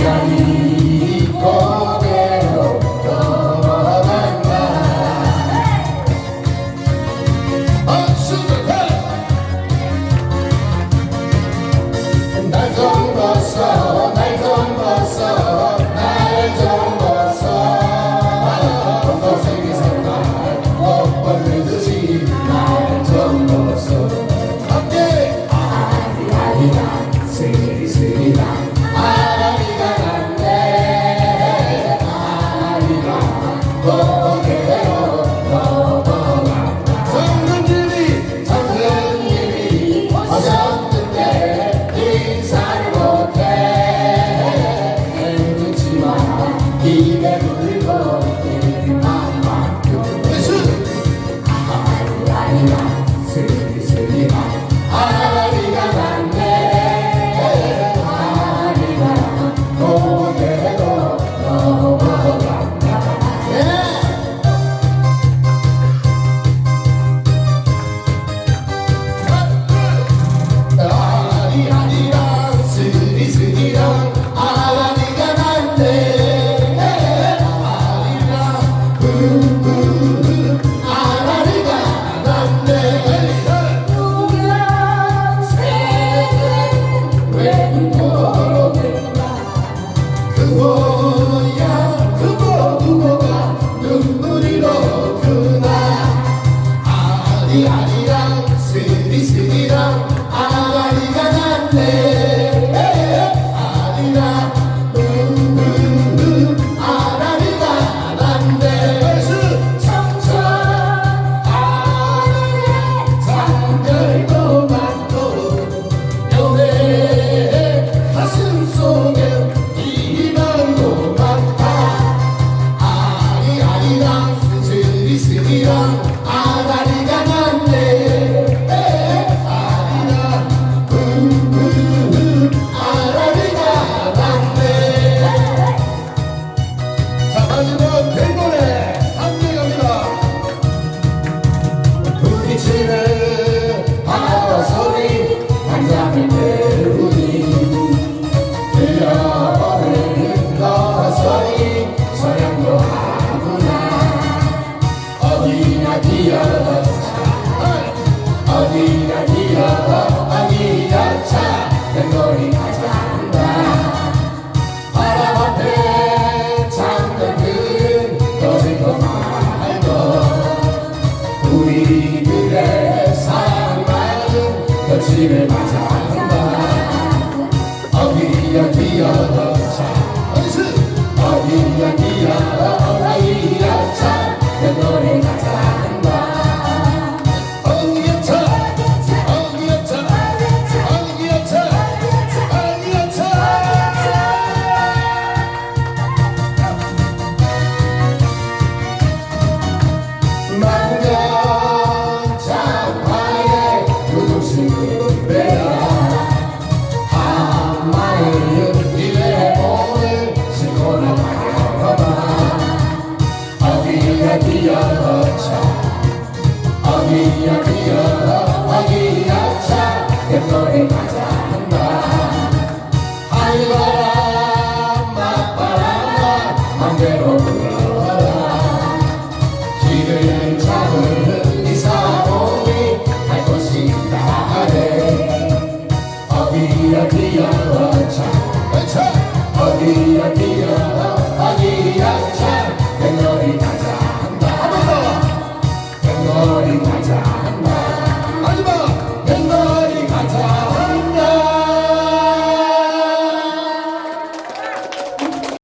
아니 고개로 넘어간다. 날 좀 벗어 날 좀 벗어 날 좀 벗어 검도생이 생각 못 벗는 듯이 날 좀 벗어 함께 아리아리랑 스리스리랑 아리가 났네 아리가 고개로 넘어간다. 정든 일이 하셨는데 인사를 못해 묻지마 입에 물고 입만 막혀 아리아리랑 스리스리랑 아리가 났네 아리가 고개로 넘어간다. 아리아리랑 스리스리랑 아리가 났네 아리가 아리가 났네. 그거야 그거가 눈물이로 그나 아리아리랑 스리스리랑 아리가 났네 아리가 아리가 났네. 청천 아리에 잠들고 많고 연애 가슴 속에 이만도 많다. 아리아리랑 스리스리랑 아리가 났네 아리가 아리가 났네. 자 마지막 뱅골에 함께 갑니다. 부딪히는 바다 소리 한잠을 때우니 들려버리는 너 소리 소양도 하구나. 어디야 기어차 어디야 기어차 뱃놀이 가자한다. 바람 앞에 잠들은 거짓거 말고 우리들의 사랑만은 며칠을 맞아한다. 어디야 기어차 어디야 기어차 뱃놀이 가자한다. 만경장화에 누구신 그대야 한마음 이래 오늘 싣고 나가봐. 어디야 기어차 어디야 기어차 뱃놀이 가자한다. 하늘바람 맞바람아 맘대로 불러라. 길을 잡은 이 사람이 갈 곳이 있다네. 어디야 기어차 어디야 기어차